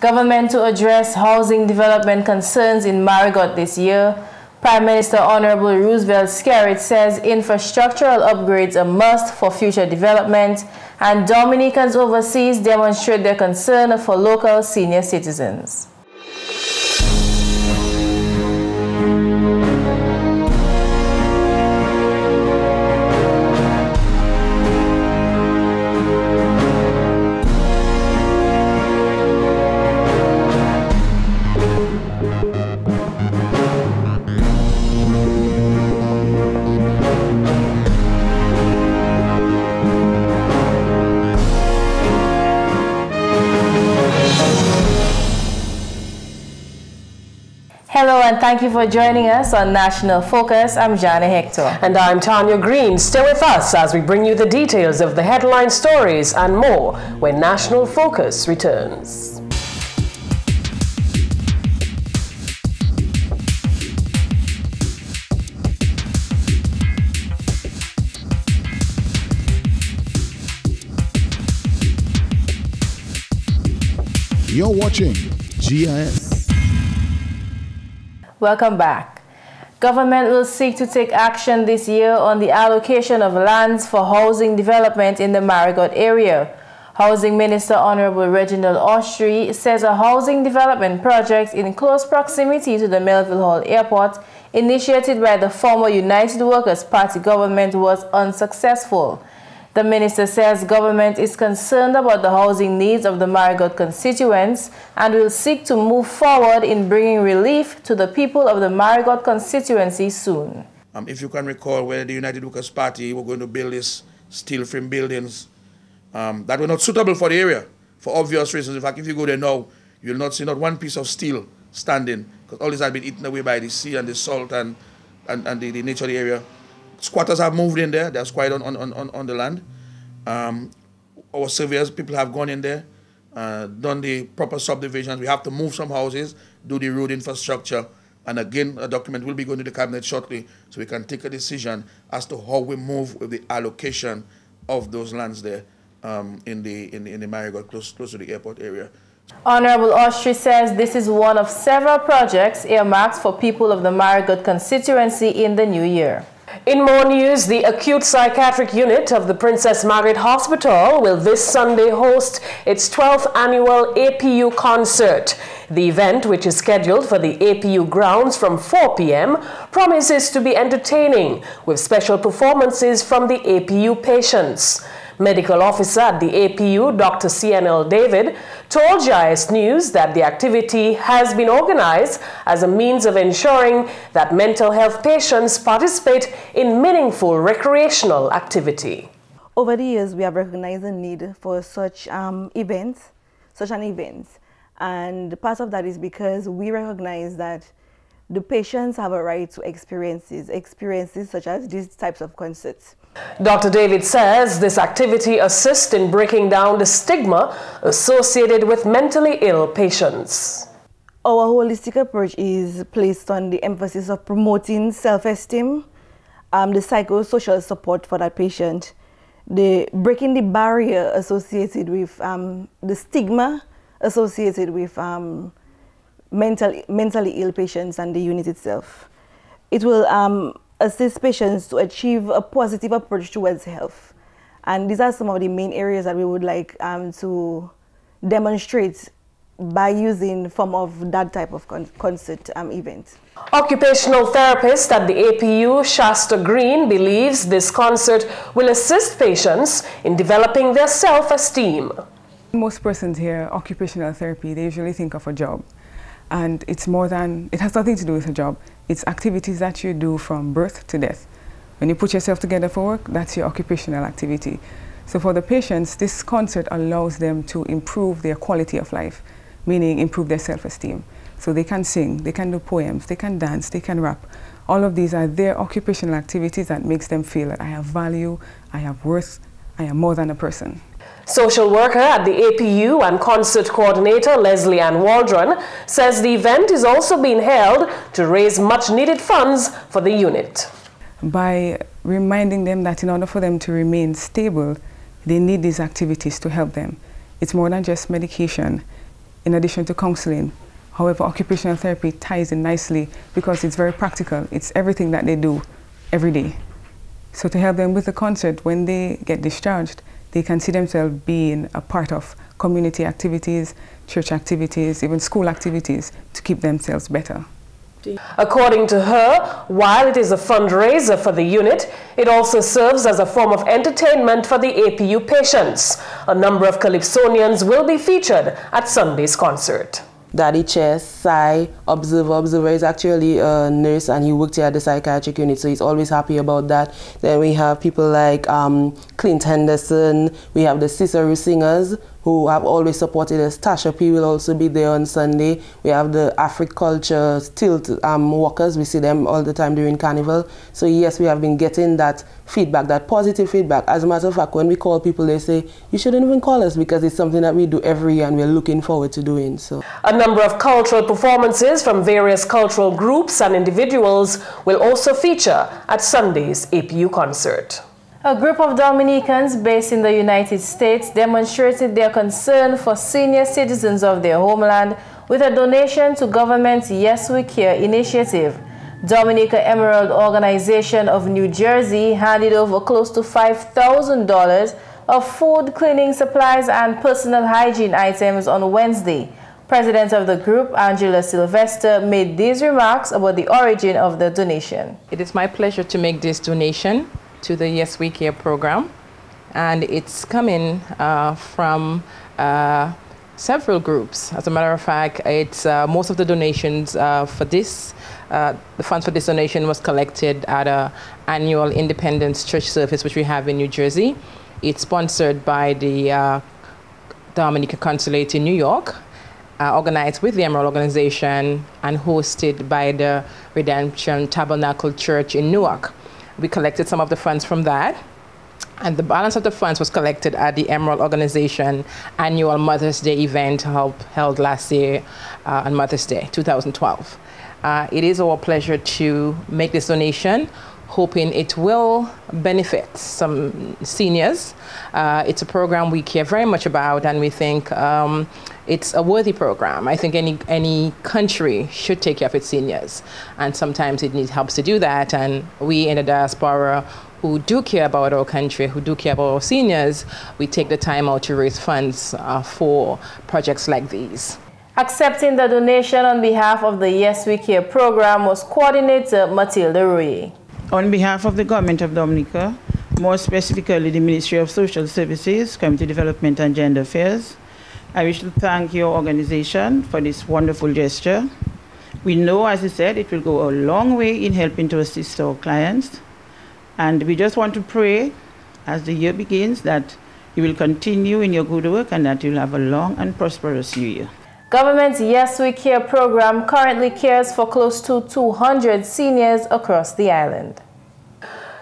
Government to address housing development concerns in Marigot this year. Prime Minister Honorable Roosevelt Skerrit says infrastructural upgrades are a must for future development, and Dominicans overseas demonstrate their concern for local senior citizens. Hello and thank you for joining us on National Focus. I'm Jarna Hector. And I'm Tarnia Green. Stay with us as we bring you the details of the headline stories and more when National Focus returns. You're watching GIS. Welcome back. Government will seek to take action this year on the allocation of lands for housing development in the Marigot area. Housing Minister Honorable Reginald Austri says a housing development project in close proximity to the Melville Hall Airport, initiated by the former United Workers' Party government, was unsuccessful. The minister says government is concerned about the housing needs of the Marigot constituents and will seek to move forward in bringing relief to the people of the Marigot constituency soon. If you can recall, where the United Workers' Party were going to build these steel frame buildings that were not suitable for the area for obvious reasons. In fact, if you go there now, you'll not see not one piece of steel standing because all this has been eaten away by the sea and the salt and the nature of the area. Squatters have moved in there. There's quiet on the land. Our surveyors, people have gone in there, done the proper subdivisions. We have to move some houses, do the road infrastructure. And again, a document will be going to the cabinet shortly so we can take a decision as to how we move with the allocation of those lands there in the Marigot, close to the airport area. Honorable Austri says this is one of several projects earmarked for people of the Marigot constituency in the new year. In more news, the acute psychiatric unit of the Princess Margaret Hospital will this Sunday host its 12th annual APU concert. The event, which is scheduled for the APU grounds from 4 p.m., promises to be entertaining with special performances from the APU patients. Medical officer at the APU, Dr. CNL David, told GIS News that the activity has been organized as a means of ensuring that mental health patients participate in meaningful recreational activity. Over the years, we have recognized the need for such an event. And part of that is because we recognize that the patients have a right to experiences such as these types of concerts. Dr. David says this activity assists in breaking down the stigma associated with mentally ill patients. Our holistic approach is placed on the emphasis of promoting self-esteem, the psychosocial support for that patient, breaking the barrier associated with the stigma associated with mentally ill patients and the unit itself. It will assist patients to achieve a positive approach towards health. And these are some of the main areas that we would like to demonstrate by using form of that type of concert event. Occupational therapist at the APU, Shasta Green, believes this concert will assist patients in developing their self-esteem. Most persons hear occupational therapy, they usually think of a job. And it's more than, it has nothing to do with a job. It's activities that you do from birth to death. When you put yourself together for work, that's your occupational activity. So for the patients, this concert allows them to improve their quality of life, meaning improve their self-esteem. So they can sing, they can do poems, they can dance, they can rap. All of these are their occupational activities that makes them feel that I have value, I have worth, I am more than a person. Social worker at the APU and concert coordinator Leslie Ann Waldron says the event is also being held to raise much needed funds for the unit. By reminding them that in order for them to remain stable, they need these activities to help them. It's more than just medication. in addition to counseling. However, occupational therapy ties in nicely because it's very practical. It's everything that they do every day. So to help them with the concert, when they get discharged, they can see themselves being a part of community activities, church activities, even school activities to keep themselves better. According to her, while it is a fundraiser for the unit, it also serves as a form of entertainment for the APU patients. A number of Calypsonians will be featured at Sunday's concert. Daddy Chess, Sai, Observer is actually a nurse and he worked here at the psychiatric unit, so he's always happy about that. Then we have people like Clint Henderson, we have the Cicero Singers who have always supported us. Tasha P will also be there on Sunday. We have the Africulture Tilt walkers, we see them all the time during Carnival. So yes, we have been getting that feedback, that positive feedback. As a matter of fact, when we call people, they say, you shouldn't even call us because it's something that we do every year and we're looking forward to doing. So a number of cultural performances from various cultural groups and individuals will also feature at Sunday's APU concert. A group of Dominicans based in the United States demonstrated their concern for senior citizens of their homeland with a donation to government's Yes We Care initiative. Dominica Emerald Organization of New Jersey handed over close to $5,000 of food, cleaning supplies, and personal hygiene items on Wednesday. President of the group, Angela Sylvester, made these remarks about the origin of the donation. It is my pleasure to make this donation to the Yes We Care program, and it's coming from several groups. As a matter of fact, it's most of the donations for this, the funds for this donation was collected at an annual Independence Church service which we have in New Jersey. It's sponsored by the Dominica Consulate in New York, organized with the Emerald Organization and hosted by the Redemption Tabernacle Church in Newark. We collected some of the funds from that, and the balance of the funds was collected at the Emerald Organization annual Mother's Day event held last year on Mother's Day, 2012. It is our pleasure to make this donation, hoping it will benefit some seniors. It's a program we care very much about, and we think it's a worthy program. I think any country should take care of its seniors, and sometimes it needs help to do that. And we in the diaspora who do care about our country, who do care about our seniors, we take the time out to raise funds for projects like these. Accepting the donation on behalf of the Yes We Care program was Coordinator Matilda Roye. On behalf of the Government of Dominica, more specifically the Ministry of Social Services, Community Development and Gender Affairs, I wish to thank your organization for this wonderful gesture. We know, as you said, it will go a long way in helping to assist our clients. And we just want to pray as the year begins that you will continue in your good work and that you'll have a long and prosperous new year. Government's Yes We Care program currently cares for close to 200 seniors across the island.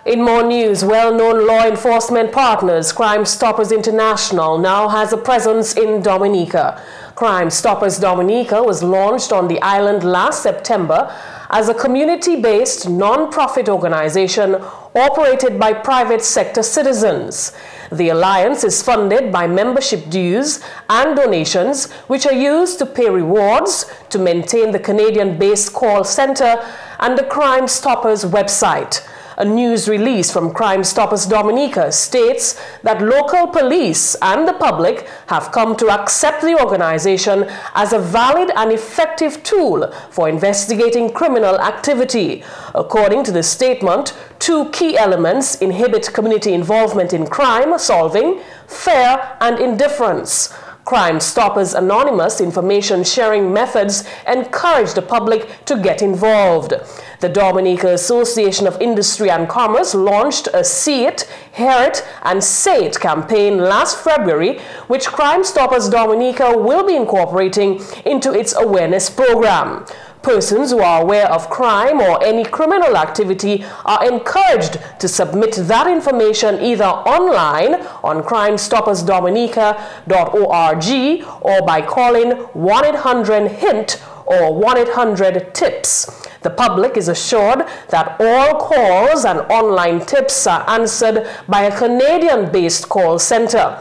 In more news, well-known law enforcement partners, Crime Stoppers International, now has a presence in Dominica. Crime Stoppers Dominica was launched on the island last September as a community-based non-profit organization operated by private sector citizens. The alliance is funded by membership dues and donations, which are used to pay rewards, to maintain the Canadian-based call center and the Crime Stoppers website. A news release from Crime Stoppers Dominica states that local police and the public have come to accept the organization as a valid and effective tool for investigating criminal activity. According to the statement, two key elements inhibit community involvement in crime solving: fear and indifference. Crime Stoppers Anonymous information sharing methods encourage the public to get involved. The Dominica Association of Industry and Commerce launched a See It, Hear It, and Say It campaign last February, which Crime Stoppers Dominica will be incorporating into its awareness program. Persons who are aware of crime or any criminal activity are encouraged to submit that information either online on crimestoppersdominica.org or by calling 1-800-HINT or 1-800-TIPS. The public is assured that all calls and online tips are answered by a Canadian-based call center.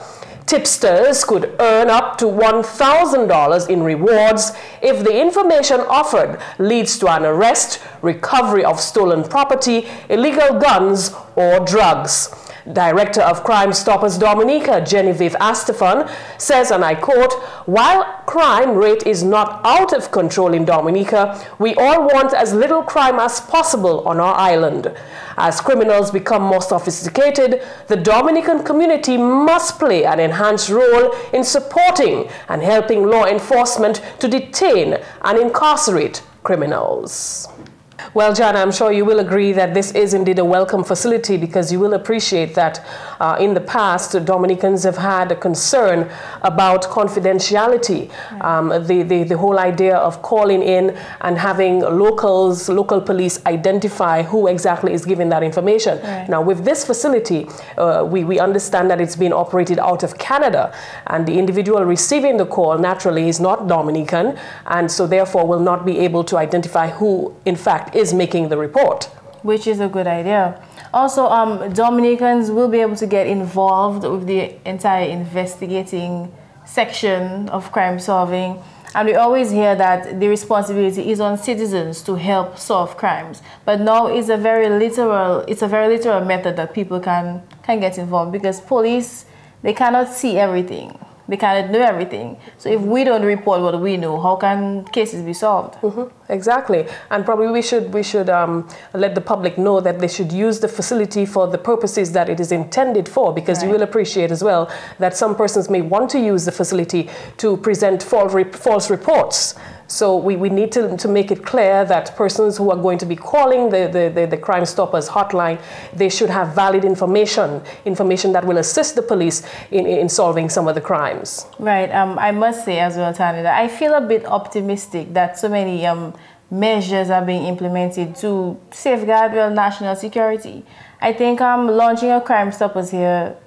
Tipsters could earn up to $1,000 in rewards if the information offered leads to an arrest, recovery of stolen property, illegal guns, or drugs. Director of Crime Stoppers Dominica, Genevieve Astefan, says, and I quote, "While crime rate is not out of control in Dominica, we all want as little crime as possible on our island. As criminals become more sophisticated, the Dominican community must play an enhanced role in supporting and helping law enforcement to detain and incarcerate criminals." Well, Jarna, I'm sure you will agree that this is indeed a welcome facility, because you will appreciate that in the past, Dominicans have had a concern about confidentiality. The whole idea of calling in and having local police identify who exactly is giving that information. Right. Now, with this facility, we understand that it's being operated out of Canada, and the individual receiving the call naturally is not Dominican, and so therefore will not be able to identify who, in fact, is making the report. Which is a good idea. Also, Dominicans will be able to get involved with the entire investigating section of crime solving. And we always hear that the responsibility is on citizens to help solve crimes. But now it's a very literal method that people can get involved, because police, they cannot see everything. They cannot know everything. So if we don't report what we know, how can cases be solved? Exactly. And probably we should let the public know that they should use the facility for the purposes that it is intended for, because you will appreciate as well that some persons may want to use the facility to present false reports. So we need to make it clear that persons who are going to be calling the Crime Stoppers hotline, they should have valid information that will assist the police in solving some of the crimes. Right. I must say as well, Tarnia, that I feel a bit optimistic that so many measures are being implemented to safeguard national security. I think launching a Crime Stoppers here,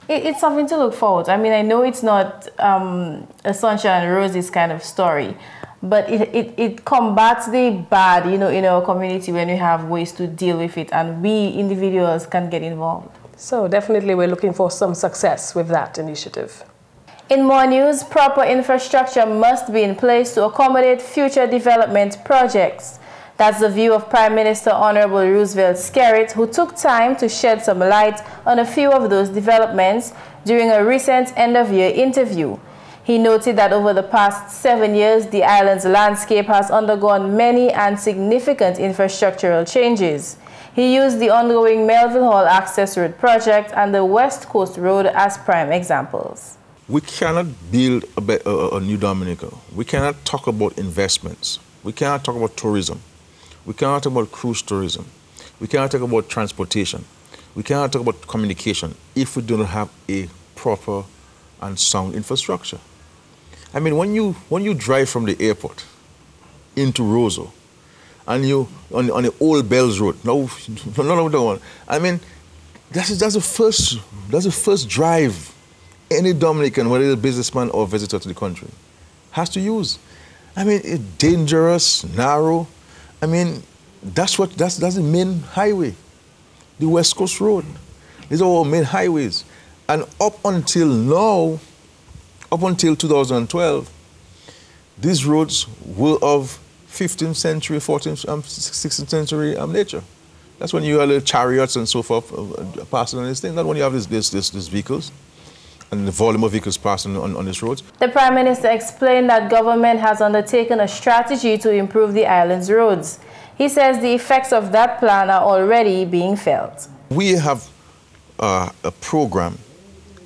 it's something to look forward to. I mean, I know it's not a sunshine and roses kind of story, but it combats the bad, in our community when we have ways to deal with it, and we individuals can get involved. So definitely we're looking for some success with that initiative. In more news, proper infrastructure must be in place to accommodate future development projects. That's the view of Prime Minister Honorable Roosevelt Skerrit, who took time to shed some light on a few of those developments during a recent end-of-year interview. He noted that over the past 7 years, the island's landscape has undergone many and significant infrastructural changes. He used the ongoing Melville Hall Access Road project and the West Coast Road as prime examples. We cannot build a new Dominica. We cannot talk about investments. We cannot talk about tourism. We cannot talk about cruise tourism. We cannot talk about transportation. We cannot talk about communication if we do not have a proper and sound infrastructure. I mean, when you drive from the airport into Roseau, and you on the Old Bells Road, I mean, that's the first drive any Dominican, whether it's a businessman or visitor to the country, has to use. I mean, it's dangerous, narrow. I mean, that's the main highway, the West Coast Road. These are all main highways. And up until now, up until 2012, these roads were of 15th century, 14th, 16th century nature. That's when you had the chariots and so forth passing on this thing. Not when you have these vehicles and the volume of vehicles passing on these roads. The Prime Minister explained that government has undertaken a strategy to improve the island's roads. He says the effects of that plan are already being felt. We have a program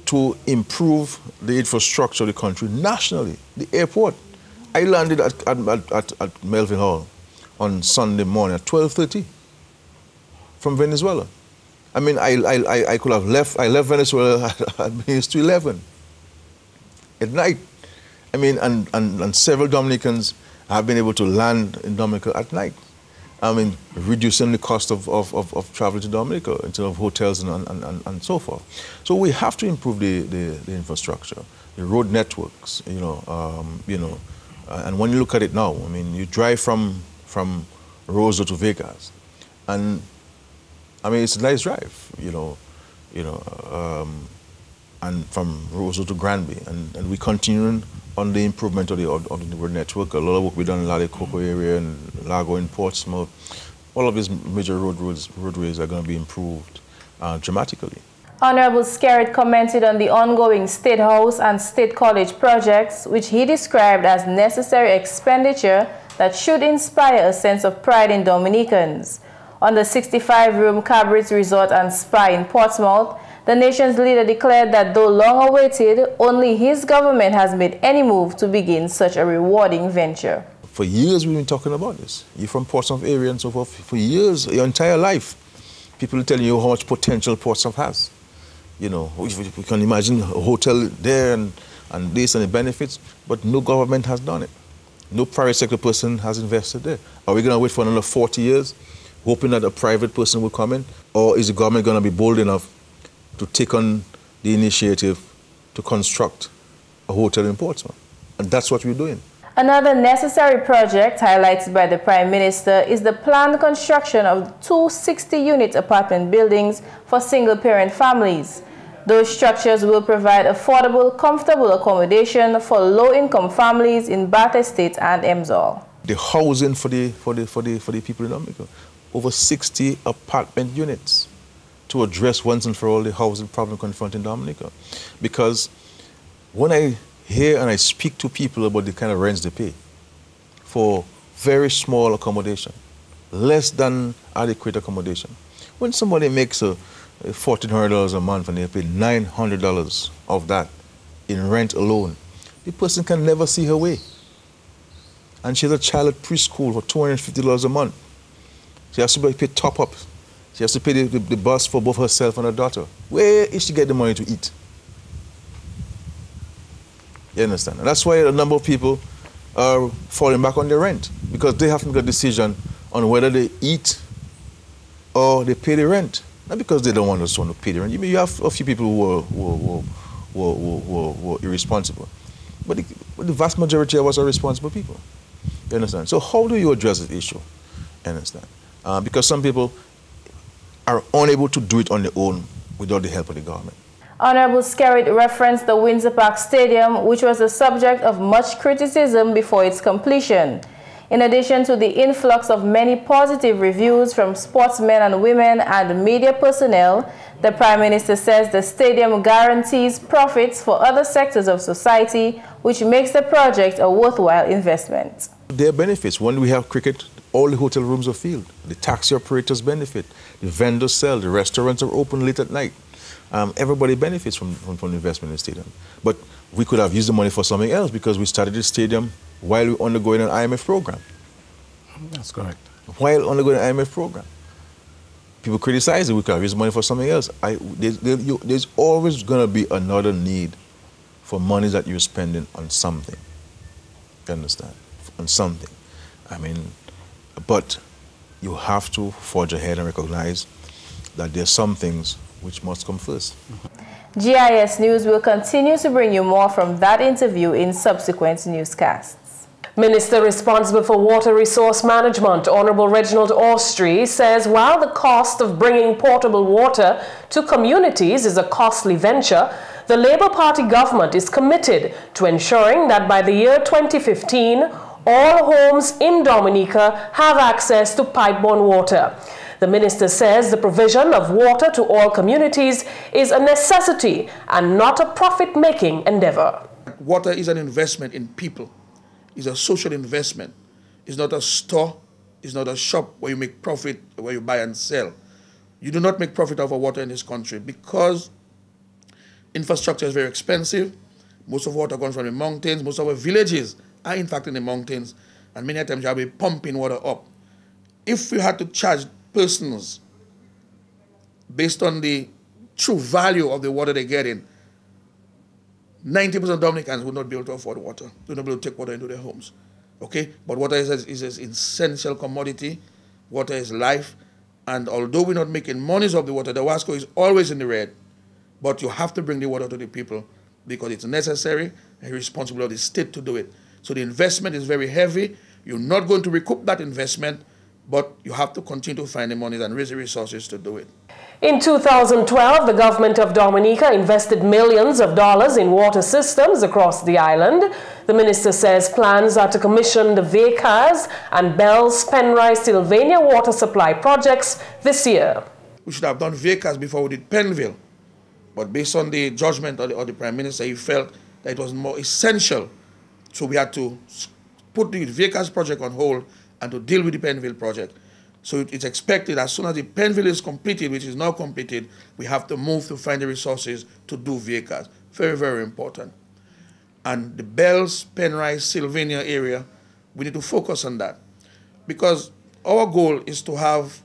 to improve the infrastructure of the country nationally. The airport. I landed at Melville Hall on Sunday morning at 12:30 from Venezuela. I mean, I could have left. I left Venezuela at minutes to 11 at night. I mean, and several Dominicans have been able to land in Dominica at night. I mean, reducing the cost of travel to Dominica in terms of hotels and so forth. So we have to improve the infrastructure, the road networks, and when you look at it now, I mean, you drive from Roseau to Vegas, and I mean, it's a nice drive, and from Roseau to Granby, and we continuing on the improvement of the road network. A lot of work we done in the Coco area and Lago in Portsmouth. All of these major roadways are going to be improved dramatically. Honorable Skerritt commented on the ongoing State House and State College projects, which he described as necessary expenditure that should inspire a sense of pride in Dominicans. On the 65-room Cabarets Resort and Spa in Portsmouth, the nation's leader declared that though long awaited, only his government has made any move to begin such a rewarding venture. For years we've been talking about this. You're from Portsmouth area and so forth. For years, your entire life, people are telling you how much potential Portsmouth has. You know, we can imagine a hotel there and this and the benefits, but no government has done it. No private sector person has invested there. Are we going to wait for another 40 years, hoping that a private person will come in? Or is the government going to be bold enough to take on the initiative to construct a hotel in Portsmouth? And that's what we're doing. Another necessary project highlighted by the Prime Minister is the planned construction of 2 60-unit apartment buildings for single-parent families. Those structures will provide affordable, comfortable accommodation for low-income families in Bath Estate and Emsall. The housing for the people in Dominica, over 60 apartment units to address once and for all the housing problem confronting Dominica. Because when I hear and I speak to people about the kind of rents they pay for very small accommodation, less than adequate accommodation. When somebody makes $1,400 a month and they pay $900 of that in rent alone, the person can never see her way. And she has a child at preschool for $250 a month. She has to pay top-ups. She has to pay the bus for both herself and her daughter. Where is she get the money to eat? You understand? And that's why a number of people are falling back on their rent, because they haven't got a decision on whether they eat or they pay the rent. Not because they don't want to pay the rent. You have a few people who are irresponsible. But the vast majority of us are responsible people. You understand? So how do you address this issue? You understand? Because some people are unable to do it on their own without the help of the government. Honorable Skerritt referenced the Windsor Park Stadium, which was the subject of much criticism before its completion. In addition to the influx of many positive reviews from sportsmen and women and media personnel, the Prime Minister says the stadium guarantees profits for other sectors of society, which makes the project a worthwhile investment. There are benefits. When we have cricket, all the hotel rooms are filled. The taxi operators benefit. The vendors sell. The restaurants are open late at night. Everybody benefits from the investment in the stadium. But we could have used the money for something else, because we started the stadium while we were undergoing an IMF program. That's correct. While undergoing an IMF program. People criticize it. We could have used money for something else. There's always going to be another need for money that you're spending on something. You understand? On something. I mean, but you have to forge ahead and recognize that there's some things which must come first. GIS News will continue to bring you more from that interview in subsequent newscasts. Minister responsible for water resource management, Honorable Reginald Austrie, says while the cost of bringing potable water to communities is a costly venture, the Labour Party government is committed to ensuring that by the year 2015, all homes in Dominica have access to pipe-borne water. The minister says the provision of water to all communities is a necessity and not a profit-making endeavor. Water is an investment in people. It's a social investment. It's not a store. It's not a shop where you make profit, where you buy and sell. You do not make profit out of water in this country because infrastructure is very expensive. Most of water comes from the mountains. Most of our villages are in fact in the mountains. And many times you have to be pumping water up. If you had to charge persons based on the true value of the water they get in, 90% of Dominicans would not be able to afford water. They would not be able to take water into their homes. Okay? But water is an essential commodity. Water is life. And although we're not making monies of the water, the WASCO is always in the red. But you have to bring the water to the people because it's necessary and responsible of the state to do it. So the investment is very heavy. You're not going to recoup that investment, but you have to continue to find the money and raise the resources to do it. In 2012, the government of Dominica invested millions of dollars in water systems across the island. The minister says plans are to commission the Vacas and Bells Penrice Sylvania water supply projects this year. We should have done Vacas before we did Penville. But based on the judgment of the Prime Minister, he felt that it was more essential. So we had to put the Vacas project on hold and to deal with the Penville project. So it's expected as soon as the Penville is completed, which is now completed, we have to move to find the resources to do Vacas. Very, very important. And the Bells, Penrice, Sylvania area, we need to focus on that. Because our goal is to have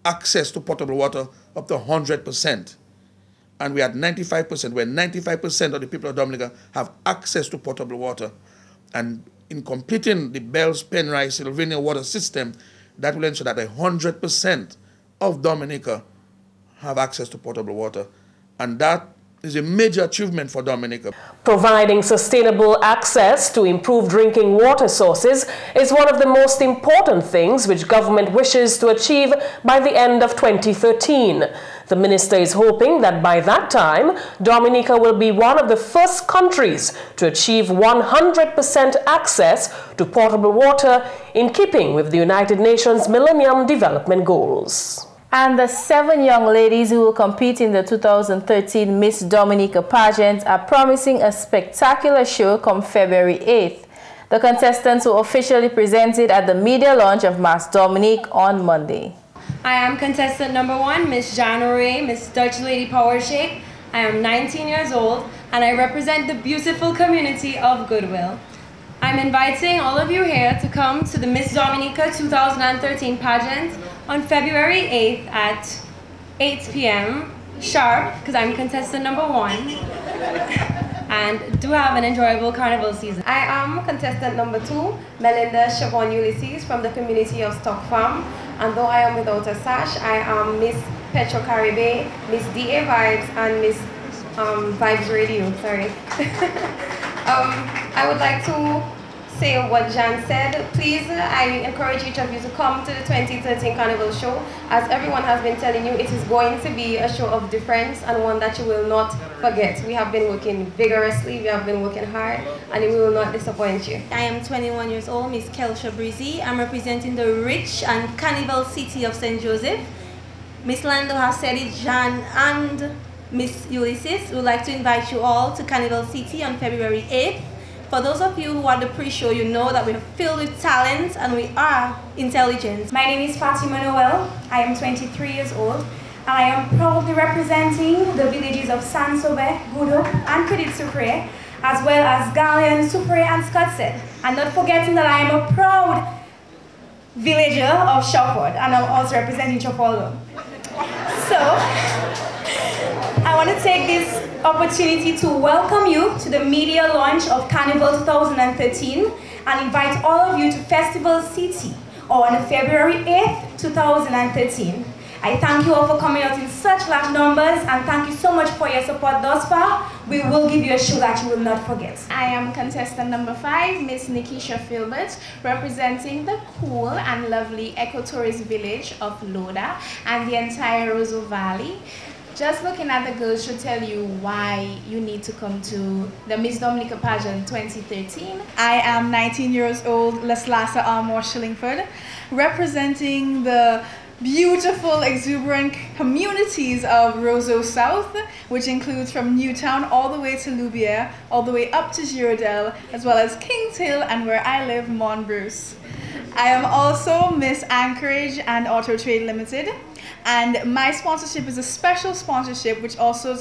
access to potable water up to 100%. And we are at 95%, where 95% of the people of Dominica have access to potable water. And in completing the Bells, Penrice, Sylvania water system, that will ensure that 100% of Dominica have access to potable water. And that is a major achievement for Dominica. Providing sustainable access to improved drinking water sources is one of the most important things which government wishes to achieve by the end of 2013. The minister is hoping that by that time, Dominica will be one of the first countries to achieve 100% access to potable water in keeping with the United Nations Millennium Development Goals. And the 7 young ladies who will compete in the 2013 Miss Dominica pageant are promising a spectacular show come February 8th. The contestants were officially presented at the media launch of Miss Dominique on Monday. I am contestant number 1, Miss Jarna, Miss Dutch Lady Power Shake. I am 19 years old and I represent the beautiful community of Goodwill. I'm inviting all of you here to come to the Miss Dominica 2013 pageant on February 8th at 8 p.m. sharp, because I'm contestant number 1. And do have an enjoyable carnival season. I am contestant number 2, Melinda Chavon Ulysses from the community of Stock Farm. And though I am without a sash, I am Miss Petro Caribe, Miss DA Vibes, and Miss Vibes Radio, sorry. I would like to say what Jan said. Please, I encourage each of you to come to the 2013 Carnival Show. As everyone has been telling you, it is going to be a show of difference and one that you will not forget. We have been working vigorously, we have been working hard, and we will not disappoint you. I am 21 years old, Miss Kelsha Breezy. I'm representing the rich and carnival city of St. Joseph. Miss Lando has said it, Jan and Miss Ulysses would like to invite you all to Carnival City on February 8th. For those of you who are the pre-show, you know that we're filled with talent and we are intelligent. My name is Fatima Noel. I am 23 years old and I am proudly representing the villages of Sansobe, Gudo and Credit Supre, as well as Galian, Supre and Scottsed. And not forgetting that I am a proud villager of Shufford and I'm also representing Chapolgo. So, I want to take this opportunity to welcome you to the media launch of Carnival 2013 and invite all of you to Festival City on February 8th, 2013. I thank you all for coming out in such large numbers and thank you so much for your support thus far. We will give you a show that you will not forget. I am contestant number 5, Miss Nikisha Filbert, representing the cool and lovely ecotourist village of Loda and the entire Roseau Valley. Just looking at the girls should tell you why you need to come to the Miss Dominica pageant 2013. I am 19 years old, Leslasa Armour Shillingford, representing the beautiful, exuberant communities of Roseau South, which includes from Newtown all the way to Loubière, all the way up to Girardel, as well as Kings Hill and where I live, Montbruce. I am also Miss Anchorage and Auto Trade Limited. And my sponsorship is a special sponsorship which also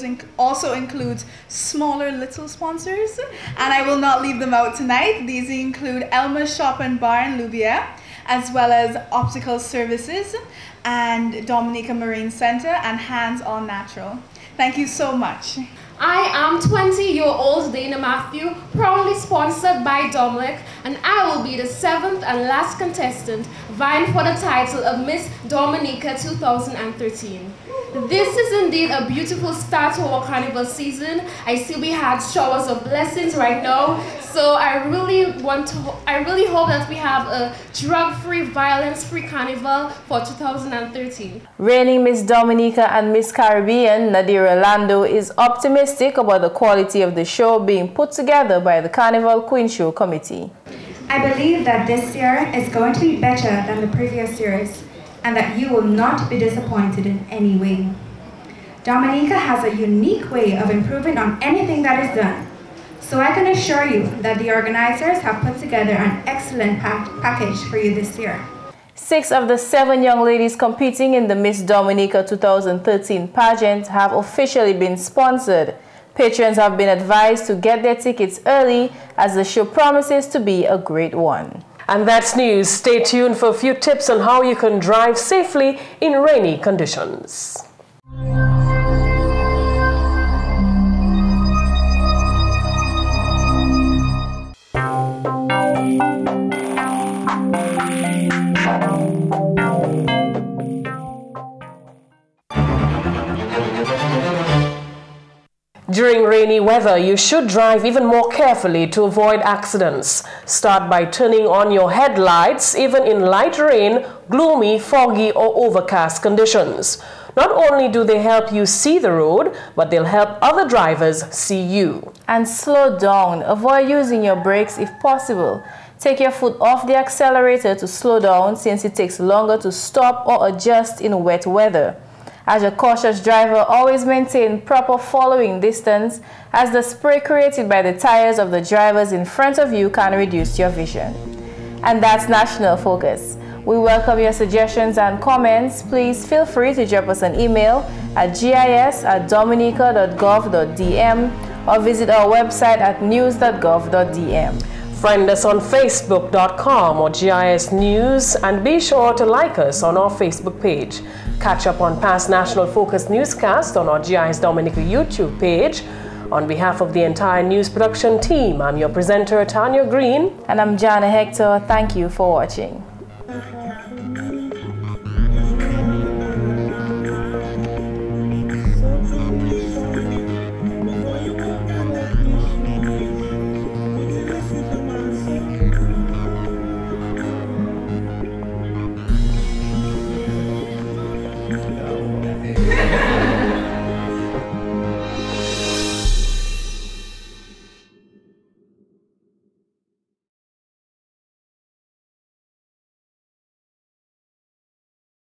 includes smaller little sponsors. And I will not leave them out tonight. These include Elma's Shop and Bar in Loubière, as well as Optical Services and Dominica Marine Center and Hands On Natural. Thank you so much. I am 20-year-old Dana Matthew, proudly sponsored by Dominic, and I will be the 7th and last contestant vying for the title of Miss Dominica 2013. This is indeed a beautiful start to our carnival season. I see we had showers of blessings right now. So I really hope that we have a drug-free, violence-free carnival for 2013. Reigning Miss Dominica and Miss Caribbean, Nadira Lando, is optimistic about the quality of the show being put together by the Carnival Queen Show Committee. I believe that this year is going to be better than the previous years, and that you will not be disappointed in any way. Dominica has a unique way of improving on anything that is done, so I can assure you that the organizers have put together an excellent package for you this year. 6 of the 7 young ladies competing in the Miss Dominica 2013 pageant have officially been sponsored. Patrons have been advised to get their tickets early as the show promises to be a great one. And that's news. Stay tuned for a few tips on how you can drive safely in rainy conditions. During rainy weather, you should drive even more carefully to avoid accidents. Start by turning on your headlights even in light rain, gloomy, foggy or overcast conditions. Not only do they help you see the road, but they'll help other drivers see you. And slow down. Avoid using your brakes if possible. Take your foot off the accelerator to slow down since it takes longer to stop or adjust in wet weather. As a cautious driver, always maintain proper following distance as the spray created by the tires of the drivers in front of you can reduce your vision. And that's National Focus. We welcome your suggestions and comments. Please feel free to drop us an email at gis@dominica.gov.dm or visit our website at news.gov.dm. Friend us on facebook.com or GIS News, and be sure to like us on our Facebook page. Catch up on past National Focus newscasts on our GIS Dominica YouTube page. On behalf of the entire news production team, I'm your presenter, Tarnia Green. And I'm Jarna Hector. Thank you for watching.